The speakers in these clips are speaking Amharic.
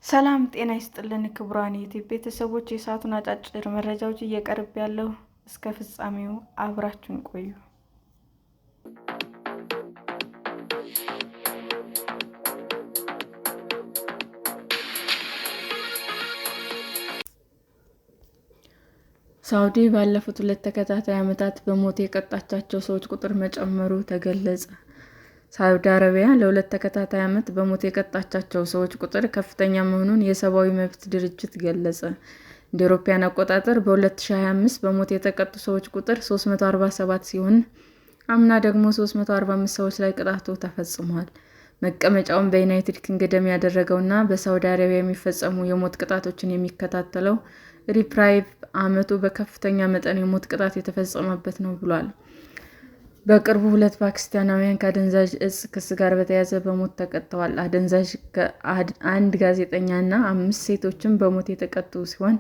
ሰላም ጤና ይስጥልን ክቡራን የዩቲዩብ ቤተሰቦች፣ የሰዓቱን አጫጭር መረጃዎች እየቀርብ ያለው እስከ ፍጻሜው አብራችሁን ቆዩ። ሳውዲ ባለፉት 2 ተከታታይ ዓመታት በሞት የቀጣቻቸው ሰዎች ቁጥር መጨመሩ ተገለጸ። ሳዑዲ አረቢያ ለ2 ተከታታይ ዓመት በሞት የቀጣቻቸው ሰዎች ቁጥር ከፍተኛ መሆኑን የሰብአዊ መብት ድርጅት ገለጸ። እንደ አውሮፓውያን አቆጣጠር በ2025 በሞት የተቀጡ ሰዎች ቁጥር 347 ሲሆን አምና ደግሞ 345 ሰዎች ላይ ቅጣቱ ተፈጽሟል። መቀመጫውን በዩናይትድ ኪንግደም ያደረገውና በሳዑዲ አረቢያ የሚፈጸሙ የሞት ቅጣቶችን የሚከታተለው ሪፕራይቭ ዓመቱ በከፍተኛ መጠን የሞት ቅጣት የተፈጸመበት ነው ብሏል። በቅርቡ 2 ፓኪስታናውያን ከአደንዛዥ እጽ ክስ ጋር በተያያዘ በሞት ተቀጥተዋል። አንድ ጋዜጠኛ እና 5 ሴቶችም በሞት የተቀጡ ሲሆን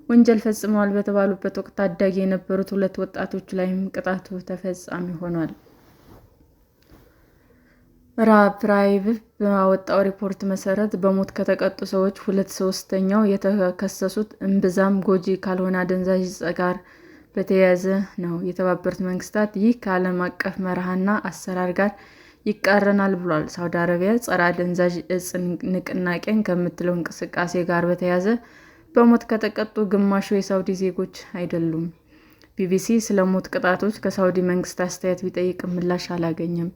ወንጀል ፈጽመዋል በተባሉበት ወቅት ታዳጊ የነበሩት 2 ወጣቶች ላይም ቅጣቱ ተፈጻሚ ሆኗል። ሪፕራይቭ ባወጣው ሪፖርት መሰረት በሞት ከተቀጡ ሰዎች 2/3ኛው የተከሰሱት እምብዛም ጎጂ ካልሆነ አደንዛዥ እጽ ጋር በተያያዘ ነው። የተባበሩት መንግስታት ይህ ከዓለም አቀፍ መርህና አሰራር ጋር ይቃረናል ብሏል። ሳዑዲ አረቢያ ጸረ አደንዛዥ እጽ ንቅናቄን ከምትለው እንቅስቃሴ ጋር በተያያዘ በሞት ከተቀጡ ግማሹ የሳዑዲ ዜጎች አይደሉም። ቢቢሲ ስለ ሞት ቅጣቶች ከሳዑዲ መንግስት አስተያየት ቢጠይቅም ምላሽ አላገኘም።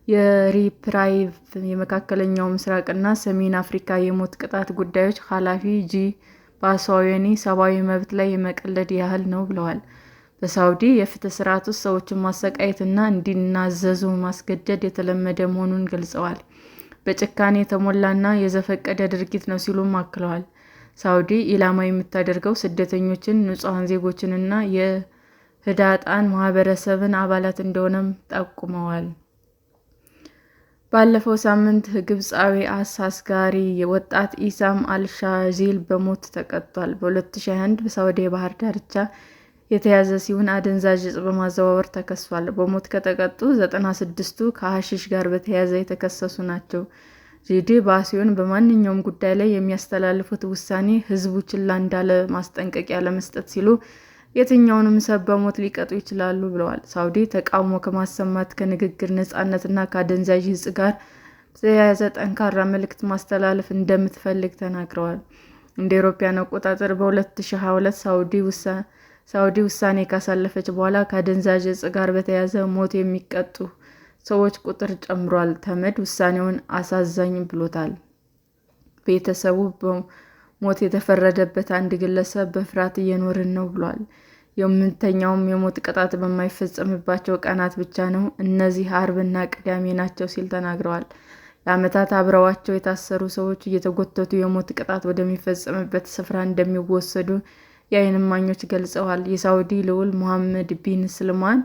የሪፕራይቭ የመካከለኛው ምስራቅና ሰሜን አፍሪካ የሞት ቅጣት ጉዳዮች ኃላፊ ጂ ባሳዌኒ ሰብአዊ መብት ላይ የመቀለድ ያህል ነው ብለዋል። በሳዑዲ የፍትህ ስርዓት ውስጥ ሰዎችን ማሰቃየትና እንዲናዘዙ ማስገደድ የተለመደ መሆኑን ገልጸዋል። በጭካኔ የተሞላና የዘፈቀደ ድርጊት ነው ሲሉም አክለዋል። ሳዑዲ ኢላማ የምታደርገው ስደተኞችን፣ ንጹሐን ዜጎችንና የህዳጣን ማህበረሰብን አባላት እንደሆነም ጠቁመዋል። ባለፈው ሳምንት ግብፃዊ አሳስጋሪ ወጣት ኢሳም አልሻዚል በሞት ተቀጥቷል። በ2021 በሳዑዲ የባህር ዳርቻ የተያዘ ሲሆን አደንዛዥ እጽ በማዘዋወር ተከሷል። በሞት ከተቀጡ 96ቱ ከሐሺሽ ጋር በተያያዘ የተከሰሱ ናቸው። ዚድ ባሲዮን በማንኛውም ጉዳይ ላይ የሚያስተላልፉት ውሳኔ ህዝቡ ችላ እንዳለ ማስጠንቀቂያ ለመስጠት ሲሉ የትኛውንም ሰብ በሞት ሊቀጡ ይችላሉ ብለዋል። ሳዑዲ ተቃውሞ ከማሰማት፣ ከንግግር ነፃነትና ከአደንዛዥ እጽ ጋር በተያያዘ ጠንካራ መልዕክት ማስተላለፍ እንደምትፈልግ ተናግረዋል። እንደ አውሮፓውያን አቆጣጠር በ2022 ሳዑዲ ውሳኔ ካሳለፈች በኋላ ከአደንዛዥ እጽ ጋር በተያያዘ ሞት የሚቀጡ ሰዎች ቁጥር ጨምሯል። ተመድ ውሳኔውን አሳዛኝ ብሎታል። ቤተሰቡ ሞት የተፈረደበት አንድ ግለሰብ በፍርሃት እየኖርን ነው ብሏል። የምንተኛውም የሞት ቅጣት በማይፈጸምባቸው ቀናት ብቻ ነው። እነዚህ አርብና ቅዳሜ ናቸው ሲል ተናግረዋል። ለዓመታት አብረዋቸው የታሰሩ ሰዎች እየተጎተቱ የሞት ቅጣት ወደሚፈጸምበት ስፍራ እንደሚወሰዱ የዓይን እማኞች ገልጸዋል። የሳዑዲ ልዑል ሙሐመድ ቢን ሰልማን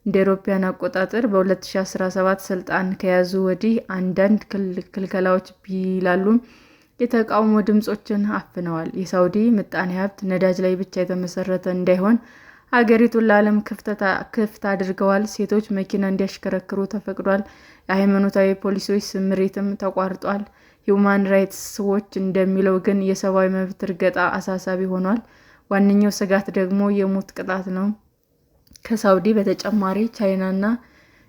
እንደ አውሮፓውያን አቆጣጠር በ2017 ስልጣን ከያዙ ወዲህ አንዳንድ ክልከላዎች ቢላሉም የተቃውሞ ድምጾችን አፍነዋል። የሳዑዲ ምጣኔ ሀብት ነዳጅ ላይ ብቻ የተመሰረተ እንዳይሆን ሀገሪቱን ለዓለም ክፍት አድርገዋል። ሴቶች መኪና እንዲያሽከረክሩ ተፈቅዷል። የሃይማኖታዊ ፖሊሲዎች ስምሪትም ተቋርጧል። ሂውማን ራይትስ ዎች እንደሚለው ግን የሰብአዊ መብት ረገጣ አሳሳቢ ሆኗል። ዋነኛው ስጋት ደግሞ የሞት ቅጣት ነው። ከሳዑዲ በተጨማሪ ቻይናና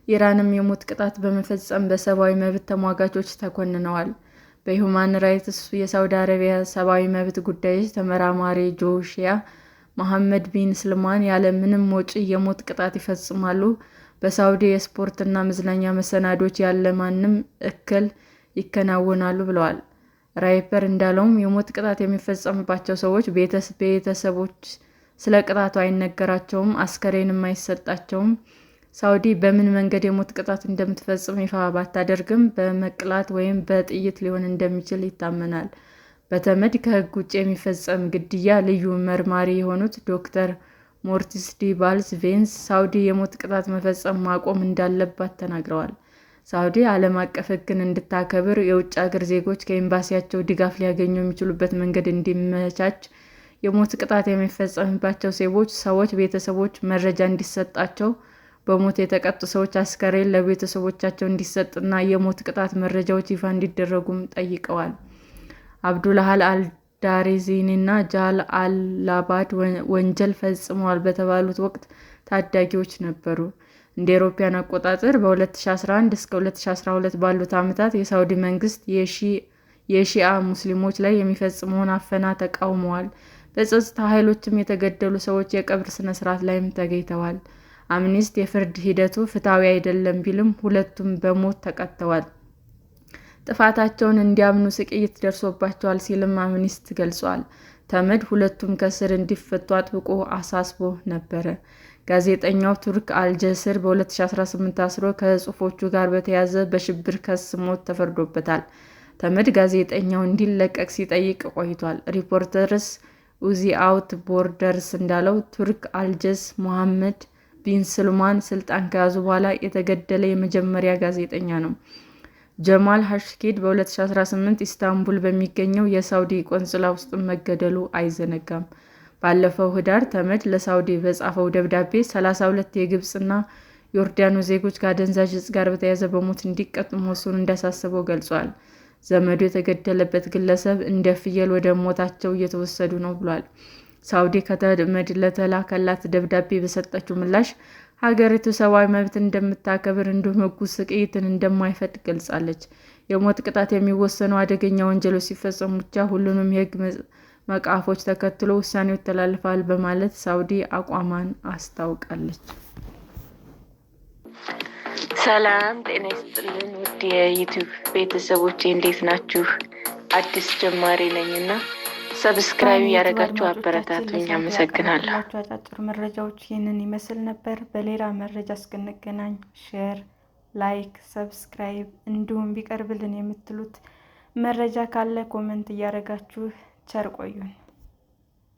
ኢራንም የሞት ቅጣት በመፈጸም በሰብአዊ መብት ተሟጋቾች ተኮንነዋል። በሂውማን ራይትስ የሳዑዲ አረቢያ ሰብአዊ መብት ጉዳዮች ተመራማሪ ጆሺያ መሐመድ ቢን ሰልማን ያለ ምንም ወጪ የሞት ቅጣት ይፈጽማሉ። በሳዑዲ የስፖርትና መዝናኛ መሰናዶዎች ያለ ማንም እክል ይከናወናሉ ብለዋል። ራይፐር እንዳለውም የሞት ቅጣት የሚፈጸምባቸው ሰዎች ቤተሰቦች ስለ ቅጣቱ አይነገራቸውም፣ አስከሬንም አይሰጣቸውም። ሳዑዲ በምን መንገድ የሞት ቅጣት እንደምትፈጽም ይፋ ባታደርግም በመቅላት ወይም በጥይት ሊሆን እንደሚችል ይታመናል። በተመድ ከሕግ ውጭ የሚፈጸም ግድያ ልዩ መርማሪ የሆኑት ዶክተር ሞርቲስ ዲ ባልስ ቬንስ ሳዑዲ የሞት ቅጣት መፈጸም ማቆም እንዳለባት ተናግረዋል። ሳዑዲ ዓለም አቀፍ ሕግን እንድታከብር የውጭ አገር ዜጎች ከኤምባሲያቸው ድጋፍ ሊያገኙ የሚችሉበት መንገድ እንዲመቻች የሞት ቅጣት የሚፈጸምባቸው ሰዎች ቤተሰቦች መረጃ እንዲሰጣቸው፣ በሞት የተቀጡ ሰዎች አስከሬን ለቤተሰቦቻቸው እንዲሰጥና የሞት ቅጣት መረጃዎች ይፋ እንዲደረጉም ጠይቀዋል። አብዱልሃል አልዳሪዚኒና ጃል አል-ላባድ ወንጀል ፈጽመዋል በተባሉት ወቅት ታዳጊዎች ነበሩ። እንደ አውሮፓውያን አቆጣጠር በ2011 እስከ 2012 ባሉት ዓመታት የሳውዲ መንግስት የሺአ ሙስሊሞች ላይ የሚፈጽመውን አፈና ተቃውመዋል። በጸጥታ ኃይሎችም የተገደሉ ሰዎች የቀብር ሥነ ሥርዓት ላይም ተገኝተዋል። አምነስቲ የፍርድ ሂደቱ ፍትሐዊ አይደለም ቢልም ሁለቱም በሞት ተቀጥተዋል። ጥፋታቸውን እንዲያምኑ ስቅይት ደርሶባቸዋል ሲልም አምነስቲ ገልጿል። ተመድ ሁለቱም ከእስር እንዲፈቱ አጥብቆ አሳስቦ ነበረ። ጋዜጠኛው ቱርክ አልጀዚራ በ2018 ታስሮ ከጽሑፎቹ ጋር በተያያዘ በሽብር ክስ ሞት ተፈርዶበታል። ተመድ ጋዜጠኛው እንዲለቀቅ ሲጠይቅ ቆይቷል። ሪፖርተርስ ዊዛውት ቦርደርስ እንዳለው ቱርክ አልጀዚራ ሞሐመድ ቢን ሰልማን ስልጣን ከያዙ በኋላ የተገደለ የመጀመሪያ ጋዜጠኛ ነው። ጀማል ኻሾጊ በ2018 ኢስታንቡል በሚገኘው የሳውዲ ቆንስላ ውስጥ መገደሉ አይዘነጋም። ባለፈው ህዳር ተመድ ለሳውዲ በጻፈው ደብዳቤ 32 የግብፅና ዮርዳኖስ ዜጎች ከአደንዛዥ ዕፅ ጋር በተያያዘ በሞት እንዲቀጡ መወሰኑን እንዳሳሰበው ገልጿል። ዘመዱ የተገደለበት ግለሰብ እንደ ፍየል ወደ ሞታቸው እየተወሰዱ ነው ብሏል። ሳውዲ ከተመድ ለተላከላት ደብዳቤ በሰጠችው ምላሽ ሀገሪቱ ሰብአዊ መብት እንደምታከብር እንዲሁም ሕጉ ስቅይትን እንደማይፈቅድ ገልጻለች። የሞት ቅጣት የሚወሰነው አደገኛ ወንጀሎች ሲፈጸሙ ብቻ ሁሉንም የሕግ ማዕቀፎች ተከትሎ ውሳኔው ይተላለፋል በማለት ሳውዲ አቋሟን አስታውቃለች። ሰላም ጤና ይስጥልን ውድ የዩቲዩብ ቤተሰቦቼ እንዴት ናችሁ? አዲስ ጀማሪ ነኝና ሰብስክራይብ ያደረጋችሁ አበረታቱኝ። አመሰግናለሁ። አጫጭር መረጃዎች ይህንን ይመስል ነበር። በሌላ መረጃ እስክንገናኝ ሼር፣ ላይክ፣ ሰብስክራይብ እንዲሁም ቢቀርብልን የምትሉት መረጃ ካለ ኮሜንት እያደረጋችሁ ቸር ቆዩን።